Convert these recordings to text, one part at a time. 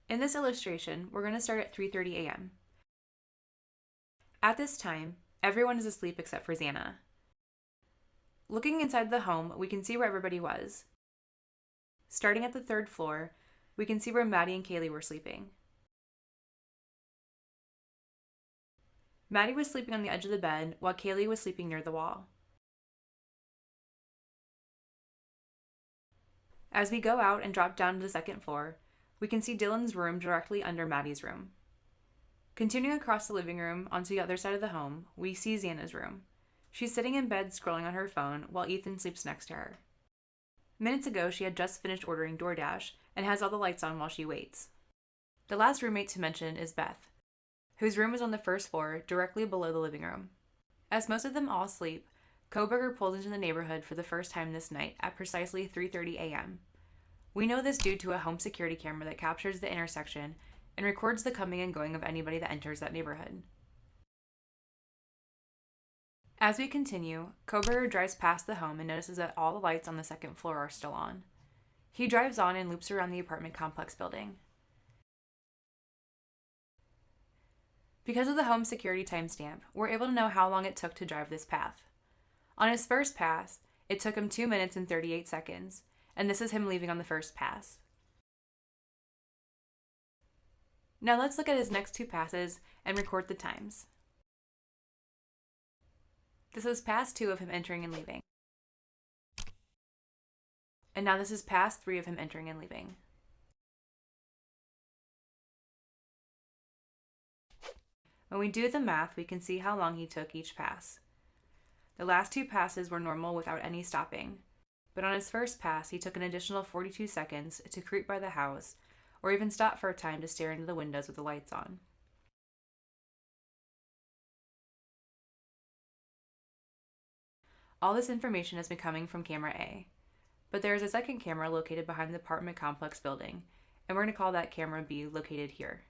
In this illustration, we're going to start at 3:30 a.m. At this time, everyone is asleep except for Xana. Looking inside the home, we can see where everybody was. Starting at the 3rd floor, we can see where Maddie and Kaylee were sleeping. Maddie was sleeping on the edge of the bed, while Kaylee was sleeping near the wall. As we go out and drop down to the 2nd floor, we can see Dylan's room directly under Maddie's room. Continuing across the living room onto the other side of the home, we see Xana's room. She's sitting in bed scrolling on her phone while Ethan sleeps next to her. Minutes ago, she had just finished ordering DoorDash and has all the lights on while she waits. The last roommate to mention is Beth, whose room is on the 1st floor, directly below the living room. As most of them all sleep, Kohberger pulls into the neighborhood for the first time this night at precisely 3:30 a.m. We know this due to a home security camera that captures the intersection and records the coming and going of anybody that enters that neighborhood. As we continue, Kohberger drives past the home and notices that all the lights on the 2nd floor are still on. He drives on and loops around the apartment complex building. Because of the home security timestamp, we're able to know how long it took to drive this path. On his first pass, it took him 2 minutes and 38 seconds, and this is him leaving on the first pass. Now let's look at his next 2 passes and record the times. This is pass 2 of him entering and leaving. And now this is pass 3 of him entering and leaving. When we do the math, we can see how long he took each pass. The last 2 passes were normal without any stopping, but on his first pass, he took an additional 42 seconds to creep by the house or even stop for a time to stare into the windows with the lights on. All this information has been coming from camera A, but there is a second camera located behind the apartment complex building, and we're going to call that camera B, located here.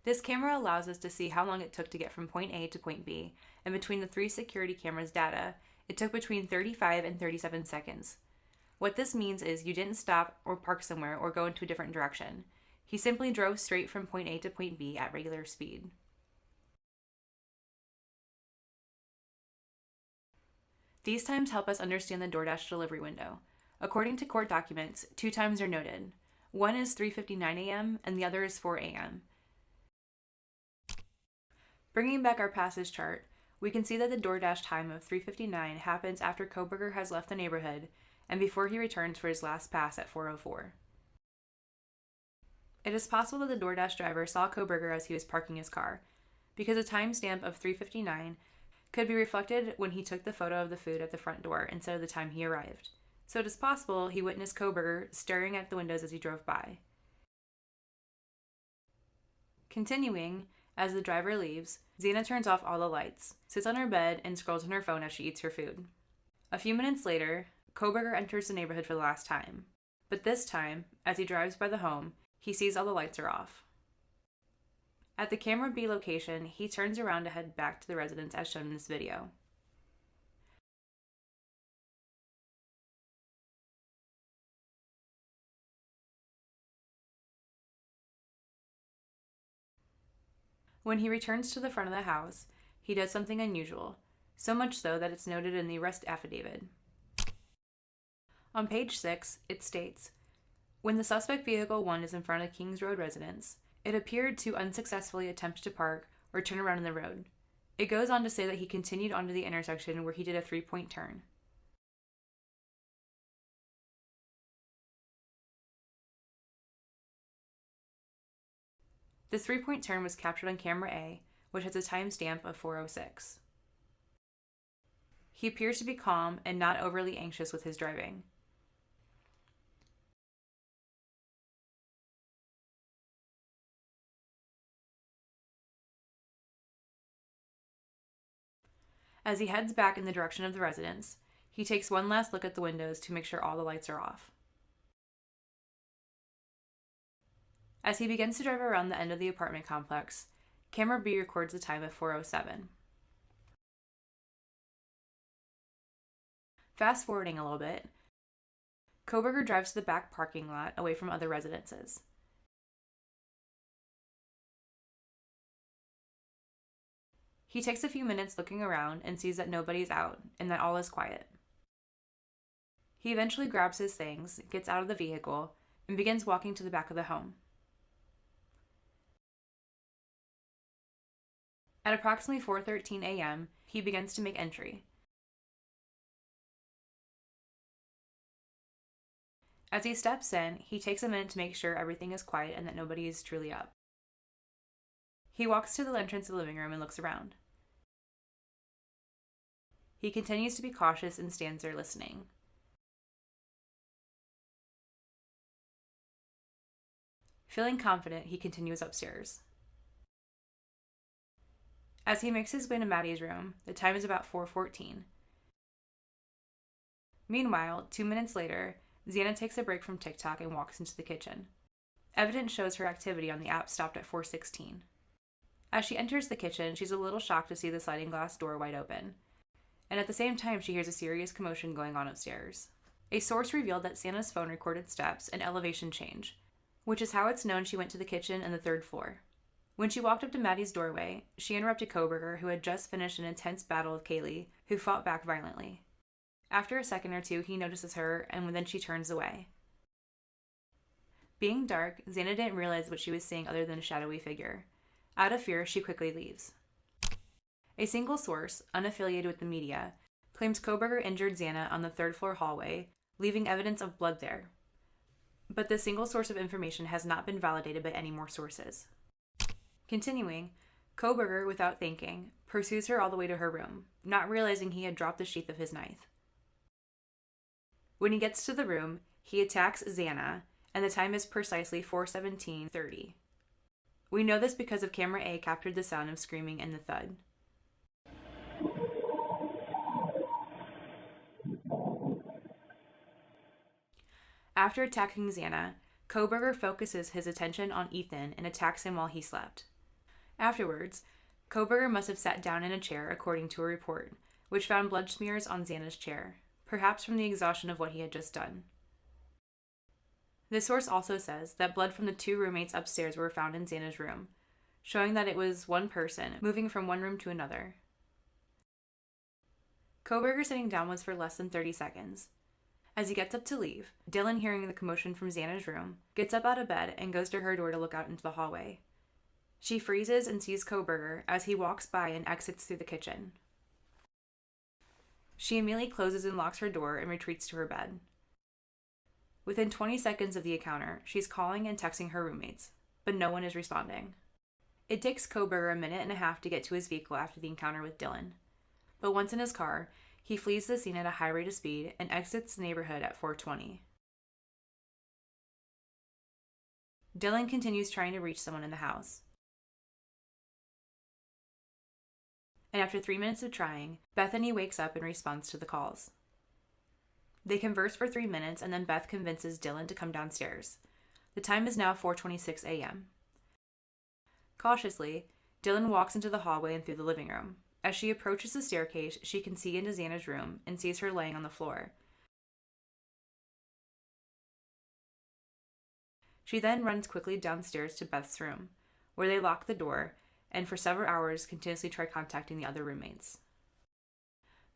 This camera allows us to see how long it took to get from point A to point B, and between the 3 security cameras' data, it took between 35 and 37 seconds. What this means is you didn't stop or park somewhere or go into a different direction. He simply drove straight from point A to point B at regular speed. These times help us understand the DoorDash delivery window. According to court documents, 2 times are noted. One is 3:59 a.m. and the other is 4 a.m. Bringing back our passage chart, we can see that the DoorDash time of 3:59 happens after Kohberger has left the neighborhood and before he returns for his last pass at 4:04. It is possible that the DoorDash driver saw Kohberger as he was parking his car, because a timestamp of 3:59 could be reflected when he took the photo of the food at the front door instead of the time he arrived. So it is possible he witnessed Kohberger staring at the windows as he drove by. Continuing, as the driver leaves, Xana turns off all the lights, sits on her bed, and scrolls on her phone as she eats her food. A few minutes later, Kohberger enters the neighborhood for the last time. But this time, as he drives by the home, he sees all the lights are off. At the camera B location, he turns around to head back to the residence as shown in this video. When he returns to the front of the house, he does something unusual, so much so that it's noted in the arrest affidavit. On page 6, it states, "When the suspect vehicle 1 is in front of Kings Road residence, it appeared to unsuccessfully attempt to park or turn around in the road." It goes on to say that he continued onto the intersection where he did a 3-point turn. This 3-point turn was captured on camera A, which has a timestamp of 4:06. He appears to be calm and not overly anxious with his driving. As he heads back in the direction of the residence, he takes one last look at the windows to make sure all the lights are off. As he begins to drive around the end of the apartment complex, camera B records the time of 4:07. Fast forwarding a little bit, Kohberger drives to the back parking lot away from other residences. He takes a few minutes looking around and sees that nobody's out and that all is quiet. He eventually grabs his things, gets out of the vehicle, and begins walking to the back of the home. At approximately 4:13 a.m., he begins to make entry. As he steps in, he takes a minute to make sure everything is quiet and that nobody is truly up. He walks to the entrance of the living room and looks around. He continues to be cautious and stands there listening. Feeling confident, he continues upstairs. As he makes his way to Maddie's room, the time is about 4:14. Meanwhile, 2 minutes later, Xana takes a break from TikTok and walks into the kitchen. Evidence shows her activity on the app stopped at 4:16. As she enters the kitchen, she's a little shocked to see the sliding glass door wide open. And at the same time, she hears a serious commotion going on upstairs. A source revealed that Xana's phone recorded steps and elevation change, which is how it's known she went to the kitchen and the third floor. When she walked up to Maddie's doorway, she interrupted Kohberger, who had just finished an intense battle with Kaylee, who fought back violently. After a second or two, he notices her, and then she turns away. Being dark, Xana didn't realize what she was seeing other than a shadowy figure. Out of fear, she quickly leaves. A single source, unaffiliated with the media, claims Kohberger injured Xana on the third-floor hallway, leaving evidence of blood there. But this single source of information has not been validated by any more sources. Continuing, Kohberger, without thinking, pursues her all the way to her room, not realizing he had dropped the sheath of his knife. When he gets to the room, he attacks Xana, and the time is precisely 4:17:30. We know this because of camera A captured the sound of screaming and the thud. After attacking Xana, Kohberger focuses his attention on Ethan and attacks him while he slept. Afterwards, Kohberger must have sat down in a chair according to a report, which found blood smears on Xana's chair, perhaps from the exhaustion of what he had just done. This source also says that blood from the 2 roommates upstairs were found in Xana's room, showing that it was one person moving from one room to another. Kohberger sitting down was for less than 30 seconds. As he gets up to leave, Dylan, hearing the commotion from Xana's room, gets up out of bed and goes to her door to look out into the hallway. She freezes and sees Kohberger as he walks by and exits through the kitchen. She immediately closes and locks her door and retreats to her bed. Within 20 seconds of the encounter, she's calling and texting her roommates, but no one is responding. It takes Kohberger a minute and a half to get to his vehicle after the encounter with Dylan. But once in his car, he flees the scene at a high rate of speed and exits the neighborhood at 4:20. Dylan continues trying to reach someone in the house. And after 3 minutes of trying, Bethany wakes up in response to the calls. They converse for 3 minutes, and then Beth convinces Dylan to come downstairs. The time is now 4:26 a.m. Cautiously, Dylan walks into the hallway and through the living room. As she approaches the staircase, she can see into Xana's room and sees her laying on the floor. She then runs quickly downstairs to Beth's room, where they lock the door and for several hours continuously try contacting the other roommates.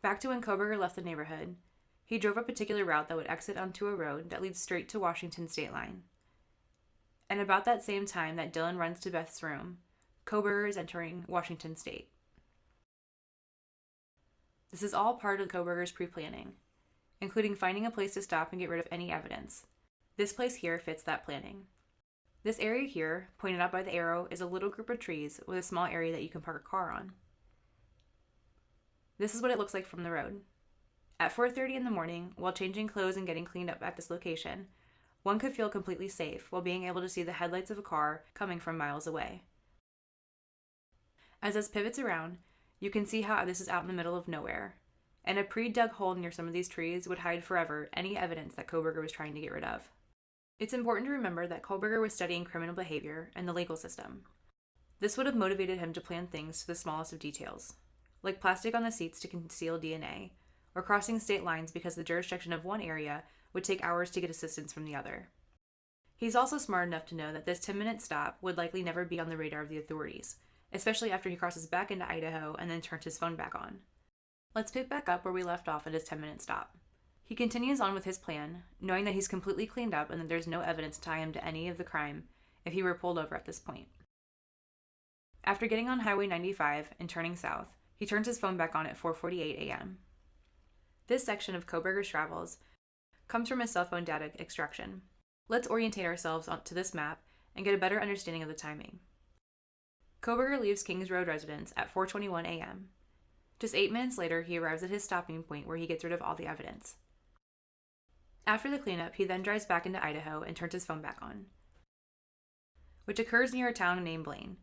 Back to when Kohberger left the neighborhood, he drove a particular route that would exit onto a road that leads straight to Washington state line. And about that same time that Dylan runs to Beth's room, Kohberger is entering Washington state. This is all part of Kohberger's pre-planning, including finding a place to stop and get rid of any evidence. This place here fits that planning. This area here, pointed out by the arrow, is a little group of trees with a small area that you can park a car on. This is what it looks like from the road. At 4:30 in the morning, while changing clothes and getting cleaned up at this location, one could feel completely safe while being able to see the headlights of a car coming from miles away. As this pivots around, you can see how this is out in the middle of nowhere, and a pre-dug hole near some of these trees would hide forever any evidence that Kohberger was trying to get rid of. It's important to remember that Kohberger was studying criminal behavior and the legal system. This would have motivated him to plan things to the smallest of details, like plastic on the seats to conceal DNA, or crossing state lines because the jurisdiction of one area would take hours to get assistance from the other. He's also smart enough to know that this 10-minute stop would likely never be on the radar of the authorities, especially after he crosses back into Idaho and then turns his phone back on. Let's pick back up where we left off at his 10-minute stop. He continues on with his plan, knowing that he's completely cleaned up and that there's no evidence to tie him to any of the crime if he were pulled over at this point. After getting on Highway 95 and turning south, he turns his phone back on at 4:48 a.m. This section of Kohberger's travels comes from his cell phone data extraction. Let's orientate ourselves onto this map and get a better understanding of the timing. Kohberger leaves Kings Road residence at 4:21 a.m. Just 8 minutes later, he arrives at his stopping point where he gets rid of all the evidence. After the cleanup, he then drives back into Idaho and turns his phone back on, which occurs near a town named Blaine.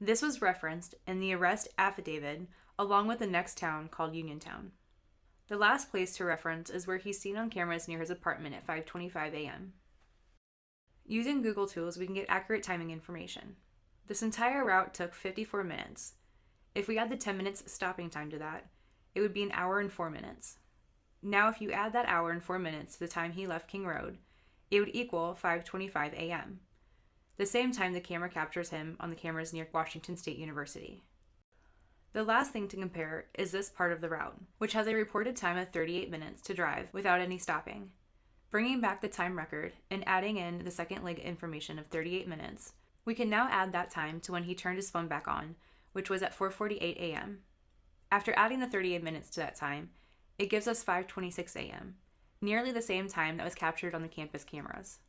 This was referenced in the arrest affidavit along with the next town called Uniontown. The last place to reference is where he's seen on cameras near his apartment at 5:25 a.m. Using Google tools, we can get accurate timing information. This entire route took 54 minutes. If we add the 10 minutes stopping time to that, it would be an hour and 4 minutes. Now, if you add that hour and 4 minutes to the time he left King Road, it would equal 5:25 a.m., the same time the camera captures him on the cameras near Washington State University. The last thing to compare is this part of the route, which has a reported time of 38 minutes to drive without any stopping. Bringing back the time record and adding in the second leg information of 38 minutes, we can now add that time to when he turned his phone back on, which was at 4:48 a.m. After adding the 38 minutes to that time, it gives us 5:26 a.m., nearly the same time that was captured on the campus cameras.